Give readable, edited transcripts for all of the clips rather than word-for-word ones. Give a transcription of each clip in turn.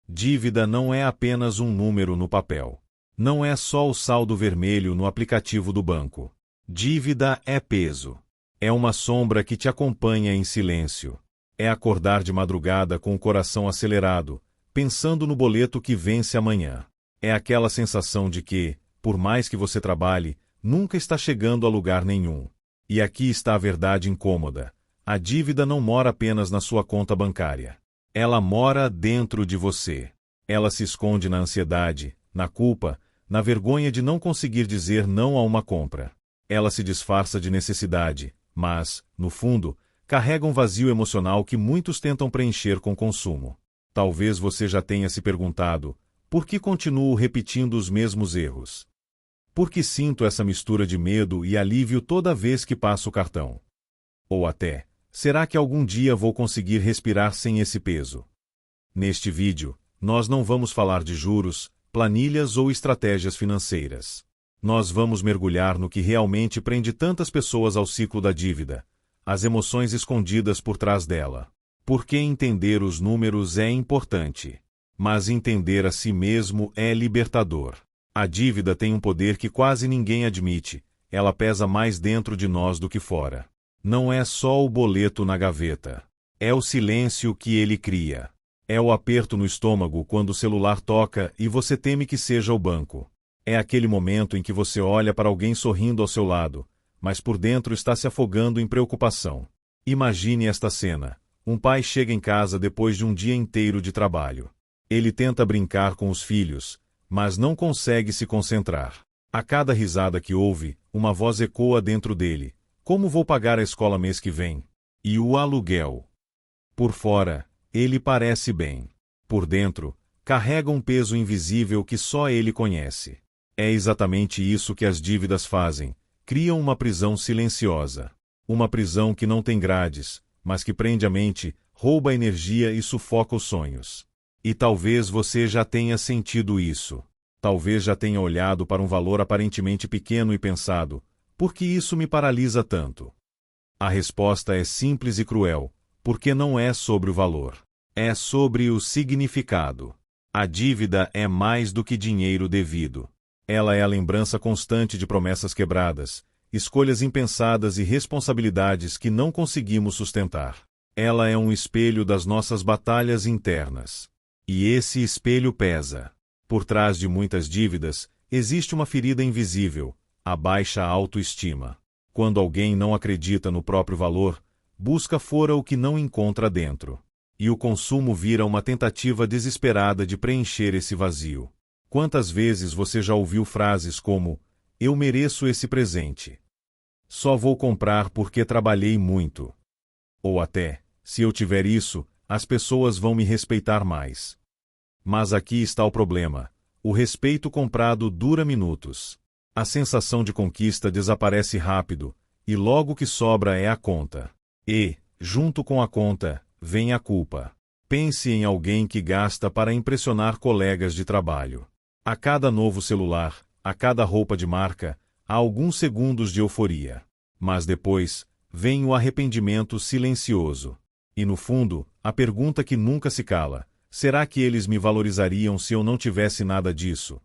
Dívida não é apenas um número no papel. Não é só o saldo vermelho no aplicativo do banco. Dívida é peso. É uma sombra que te acompanha em silêncio. É acordar de madrugada com o coração acelerado, pensando no boleto que vence amanhã. É aquela sensação de que, por mais que você trabalhe, nunca está chegando a lugar nenhum. E aqui está a verdade incômoda. A dívida não mora apenas na sua conta bancária. Ela mora dentro de você. Ela se esconde na ansiedade, na culpa, na vergonha de não conseguir dizer não a uma compra. Ela se disfarça de necessidade, mas, no fundo, carrega um vazio emocional que muitos tentam preencher com consumo. Talvez você já tenha se perguntado: por que continuo repetindo os mesmos erros? Por que sinto essa mistura de medo e alívio toda vez que passo o cartão? Ou até, será que algum dia vou conseguir respirar sem esse peso? Neste vídeo, nós não vamos falar de juros, planilhas ou estratégias financeiras. Nós vamos mergulhar no que realmente prende tantas pessoas ao ciclo da dívida, as emoções escondidas por trás dela. Porque entender os números é importante, mas entender a si mesmo é libertador. A dívida tem um poder que quase ninguém admite, ela pesa mais dentro de nós do que fora. Não é só o boleto na gaveta. É o silêncio que ele cria. É o aperto no estômago quando o celular toca e você teme que seja o banco. É aquele momento em que você olha para alguém sorrindo ao seu lado, mas por dentro está se afogando em preocupação. Imagine esta cena. Um pai chega em casa depois de um dia inteiro de trabalho. Ele tenta brincar com os filhos, mas não consegue se concentrar. A cada risada que ouve, uma voz ecoa dentro dele. Como vou pagar a escola mês que vem? E o aluguel? Por fora, ele parece bem. Por dentro, carrega um peso invisível que só ele conhece. É exatamente isso que as dívidas fazem. Criam uma prisão silenciosa. Uma prisão que não tem grades, mas que prende a mente, rouba a energia e sufoca os sonhos. E talvez você já tenha sentido isso. Talvez já tenha olhado para um valor aparentemente pequeno e pensado: por que isso me paralisa tanto? A resposta é simples e cruel, porque não é sobre o valor. É sobre o significado. A dívida é mais do que dinheiro devido. Ela é a lembrança constante de promessas quebradas, escolhas impensadas e responsabilidades que não conseguimos sustentar. Ela é um espelho das nossas batalhas internas. E esse espelho pesa. Por trás de muitas dívidas, existe uma ferida invisível: a baixa autoestima. Quando alguém não acredita no próprio valor, busca fora o que não encontra dentro. E o consumo vira uma tentativa desesperada de preencher esse vazio. Quantas vezes você já ouviu frases como: eu mereço esse presente. Só vou comprar porque trabalhei muito. Ou até: se eu tiver isso, as pessoas vão me respeitar mais. Mas aqui está o problema: o respeito comprado dura minutos. A sensação de conquista desaparece rápido, e logo o que sobra é a conta. E, junto com a conta, vem a culpa. Pense em alguém que gasta para impressionar colegas de trabalho. A cada novo celular, a cada roupa de marca, há alguns segundos de euforia. Mas depois, vem o arrependimento silencioso. E no fundo, a pergunta que nunca se cala: será que eles me valorizariam se eu não tivesse nada disso?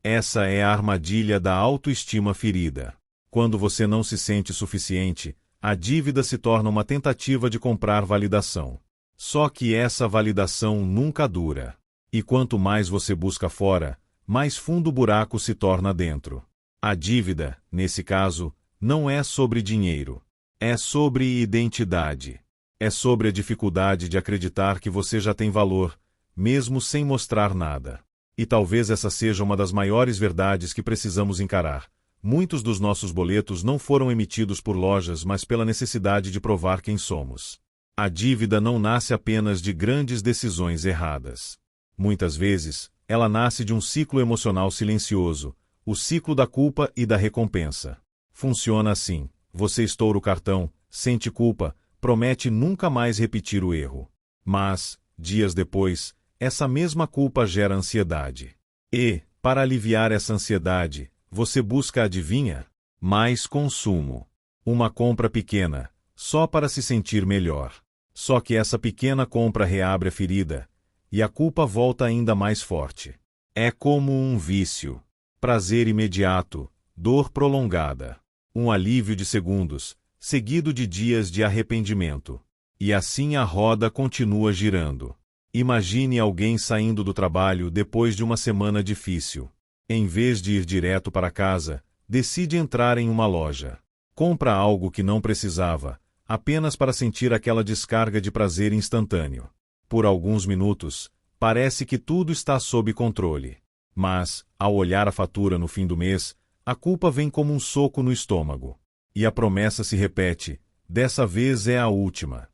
Essa é a armadilha da autoestima ferida. Quando você não se sente suficiente, a dívida se torna uma tentativa de comprar validação. Só que essa validação nunca dura. E quanto mais você busca fora, mais fundo o buraco se torna dentro. A dívida, nesse caso, não é sobre dinheiro. É sobre identidade. É sobre a dificuldade de acreditar que você já tem valor, mesmo sem mostrar nada. E talvez essa seja uma das maiores verdades que precisamos encarar. Muitos dos nossos boletos não foram emitidos por lojas, mas pela necessidade de provar quem somos. A dívida não nasce apenas de grandes decisões erradas. Muitas vezes, ela nasce de um ciclo emocional silencioso, o ciclo da culpa e da recompensa. Funciona assim: você estoura o cartão, sente culpa, promete nunca mais repetir o erro. Mas, dias depois, essa mesma culpa gera ansiedade. E, para aliviar essa ansiedade, você busca, adivinha? Mais consumo. Uma compra pequena, só para se sentir melhor. Só que essa pequena compra reabre a ferida, e a culpa volta ainda mais forte. É como um vício. Prazer imediato, dor prolongada. Um alívio de segundos, seguido de dias de arrependimento. E assim a roda continua girando. Imagine alguém saindo do trabalho depois de uma semana difícil. Em vez de ir direto para casa, decide entrar em uma loja. Compra algo que não precisava, apenas para sentir aquela descarga de prazer instantâneo. Por alguns minutos, parece que tudo está sob controle. Mas, ao olhar a fatura no fim do mês, a culpa vem como um soco no estômago. E a promessa se repete: dessa vez é a última.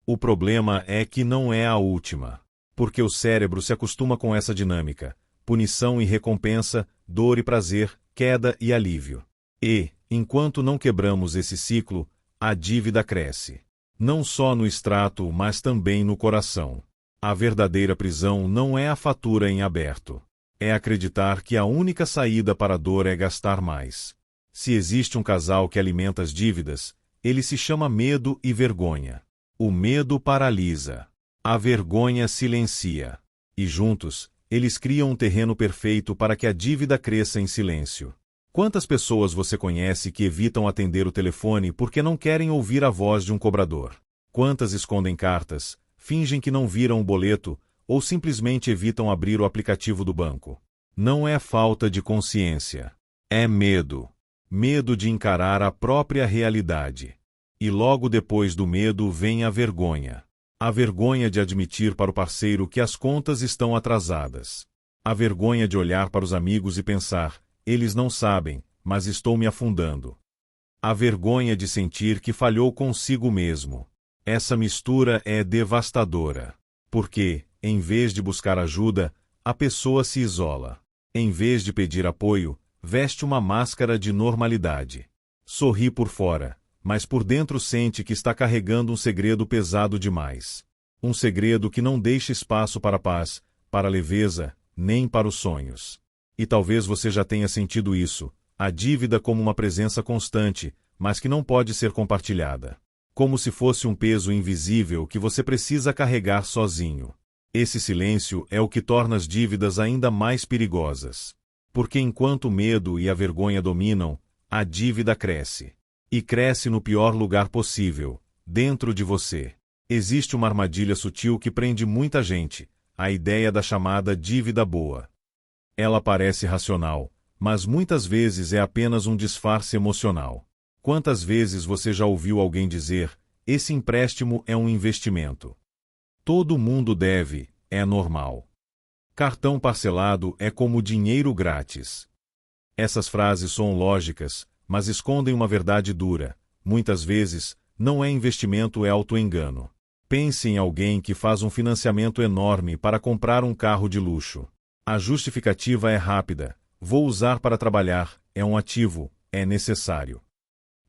O problema é que não é a última. Porque o cérebro se acostuma com essa dinâmica: punição e recompensa, dor e prazer, queda e alívio. E, enquanto não quebramos esse ciclo, a dívida cresce. Não só no extrato, mas também no coração. A verdadeira prisão não é a fatura em aberto. É acreditar que a única saída para a dor é gastar mais. Se existe um casal que alimenta as dívidas, ele se chama medo e vergonha. O medo paralisa. A vergonha silencia. E juntos, eles criam um terreno perfeito para que a dívida cresça em silêncio. Quantas pessoas você conhece que evitam atender o telefone porque não querem ouvir a voz de um cobrador? Quantas escondem cartas, fingem que não viram o boleto, ou simplesmente evitam abrir o aplicativo do banco? Não é falta de consciência. É medo. Medo de encarar a própria realidade. E logo depois do medo vem a vergonha. A vergonha de admitir para o parceiro que as contas estão atrasadas. A vergonha de olhar para os amigos e pensar: eles não sabem, mas estou me afundando. A vergonha de sentir que falhou consigo mesmo. Essa mistura é devastadora. Porque, em vez de buscar ajuda, a pessoa se isola. Em vez de pedir apoio, veste uma máscara de normalidade. Sorri por fora, mas por dentro sente que está carregando um segredo pesado demais. Um segredo que não deixa espaço para a paz, para a leveza, nem para os sonhos. E talvez você já tenha sentido isso, a dívida como uma presença constante, mas que não pode ser compartilhada. Como se fosse um peso invisível que você precisa carregar sozinho. Esse silêncio é o que torna as dívidas ainda mais perigosas. Porque enquanto o medo e a vergonha dominam, a dívida cresce. E cresce no pior lugar possível, dentro de você. Existe uma armadilha sutil que prende muita gente, a ideia da chamada dívida boa. Ela parece racional, mas muitas vezes é apenas um disfarce emocional. Quantas vezes você já ouviu alguém dizer: esse empréstimo é um investimento? Todo mundo deve, é normal. Cartão parcelado é como dinheiro grátis. Essas frases são lógicas, mas escondem uma verdade dura. Muitas vezes, não é investimento, é autoengano. Pense em alguém que faz um financiamento enorme para comprar um carro de luxo. A justificativa é rápida: vou usar para trabalhar, é um ativo, é necessário.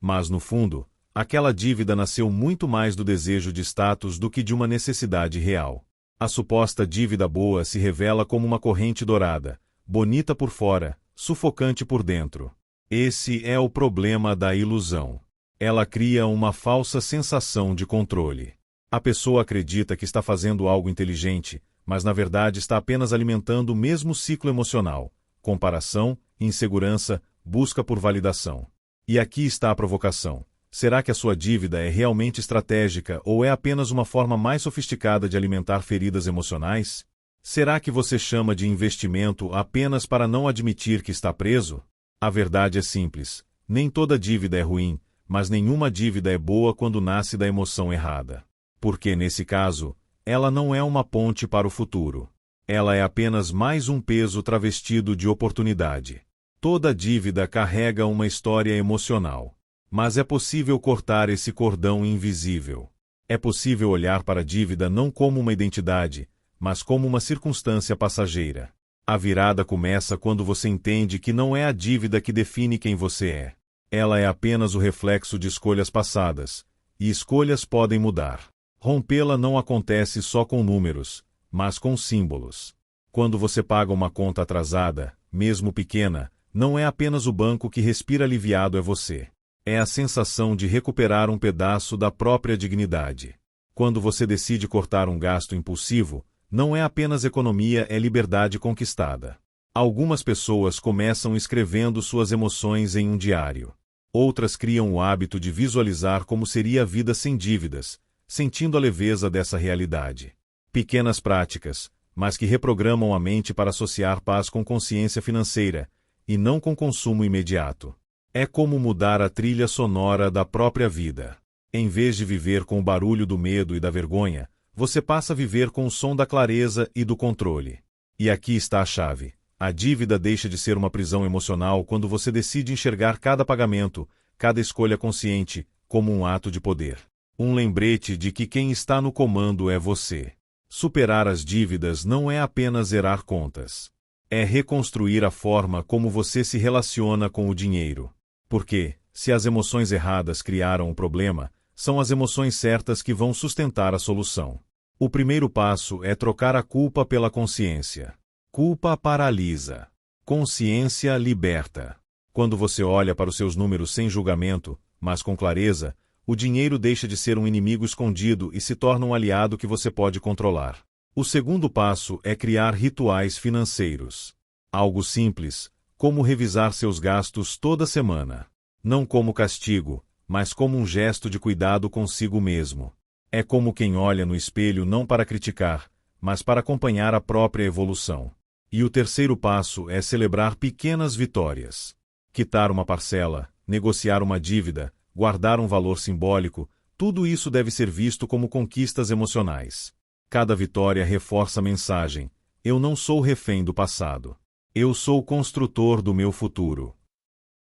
Mas no fundo, aquela dívida nasceu muito mais do desejo de status do que de uma necessidade real. A suposta dívida boa se revela como uma corrente dourada, bonita por fora, sufocante por dentro. Esse é o problema da ilusão. Ela cria uma falsa sensação de controle. A pessoa acredita que está fazendo algo inteligente, mas na verdade está apenas alimentando o mesmo ciclo emocional: comparação, insegurança, busca por validação. E aqui está a provocação. Será que a sua dívida é realmente estratégica ou é apenas uma forma mais sofisticada de alimentar feridas emocionais? Será que você chama de investimento apenas para não admitir que está preso? A verdade é simples: nem toda dívida é ruim, mas nenhuma dívida é boa quando nasce da emoção errada. Porque, nesse caso, ela não é uma ponte para o futuro. Ela é apenas mais um peso travestido de oportunidade. Toda dívida carrega uma história emocional. Mas é possível cortar esse cordão invisível. É possível olhar para a dívida não como uma identidade, mas como uma circunstância passageira. A virada começa quando você entende que não é a dívida que define quem você é. Ela é apenas o reflexo de escolhas passadas, e escolhas podem mudar. Rompê-la não acontece só com números, mas com símbolos. Quando você paga uma conta atrasada, mesmo pequena, não é apenas o banco que respira aliviado, é você. É a sensação de recuperar um pedaço da própria dignidade. Quando você decide cortar um gasto impulsivo, Não é apenas economia, é liberdade conquistada. Algumas pessoas começam escrevendo suas emoções em um diário. Outras criam o hábito de visualizar como seria a vida sem dívidas, sentindo a leveza dessa realidade. Pequenas práticas, mas que reprogramam a mente para associar paz com consciência financeira, e não com consumo imediato. É como mudar a trilha sonora da própria vida. Em vez de viver com o barulho do medo e da vergonha, você passa a viver com o som da clareza e do controle. E aqui está a chave. A dívida deixa de ser uma prisão emocional quando você decide enxergar cada pagamento, cada escolha consciente, como um ato de poder. Um lembrete de que quem está no comando é você. Superar as dívidas não é apenas zerar contas. É reconstruir a forma como você se relaciona com o dinheiro. Porque, se as emoções erradas criaram o problema, são as emoções certas que vão sustentar a solução. O primeiro passo é trocar a culpa pela consciência. Culpa paralisa. Consciência liberta. Quando você olha para os seus números sem julgamento, mas com clareza, o dinheiro deixa de ser um inimigo escondido e se torna um aliado que você pode controlar. O segundo passo é criar rituais financeiros. Algo simples, como revisar seus gastos toda semana. Não como castigo, mas como um gesto de cuidado consigo mesmo. É como quem olha no espelho não para criticar, mas para acompanhar a própria evolução. E o terceiro passo é celebrar pequenas vitórias. Quitar uma parcela, negociar uma dívida, guardar um valor simbólico, tudo isso deve ser visto como conquistas emocionais. Cada vitória reforça a mensagem: eu não sou refém do passado. Eu sou construtor do meu futuro.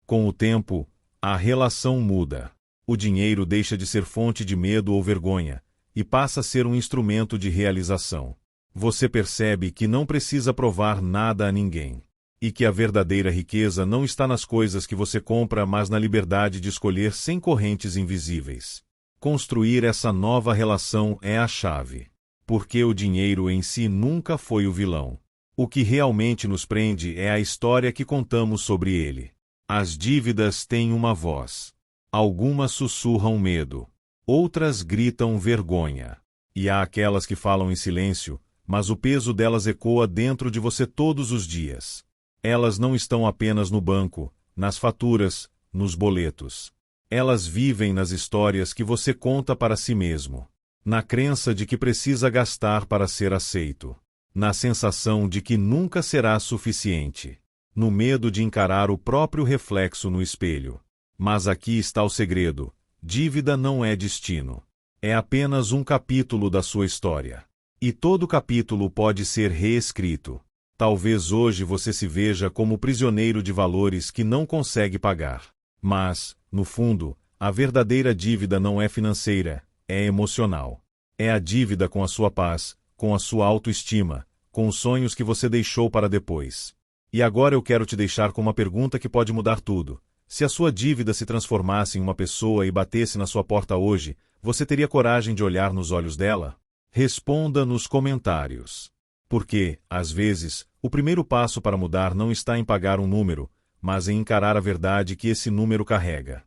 Com o tempo, a relação muda. O dinheiro deixa de ser fonte de medo ou vergonha, e passa a ser um instrumento de realização. Você percebe que não precisa provar nada a ninguém. E que a verdadeira riqueza não está nas coisas que você compra, mas na liberdade de escolher sem correntes invisíveis. Construir essa nova relação é a chave. Porque o dinheiro em si nunca foi o vilão. O que realmente nos prende é a história que contamos sobre ele. As dívidas têm uma voz. Algumas sussurram medo. Outras gritam vergonha. E há aquelas que falam em silêncio, mas o peso delas ecoa dentro de você todos os dias. Elas não estão apenas no banco, nas faturas, nos boletos. Elas vivem nas histórias que você conta para si mesmo. Na crença de que precisa gastar para ser aceito. Na sensação de que nunca será suficiente. No medo de encarar o próprio reflexo no espelho. Mas aqui está o segredo: dívida não é destino. É apenas um capítulo da sua história. E todo capítulo pode ser reescrito. Talvez hoje você se veja como prisioneiro de valores que não consegue pagar. Mas, no fundo, a verdadeira dívida não é financeira, é emocional. É a dívida com a sua paz, com a sua autoestima, com os sonhos que você deixou para depois. E agora eu quero te deixar com uma pergunta que pode mudar tudo. Se a sua dívida se transformasse em uma pessoa e batesse na sua porta hoje, você teria coragem de olhar nos olhos dela? Responda nos comentários. Porque, às vezes, o primeiro passo para mudar não está em pagar um número, mas em encarar a verdade que esse número carrega.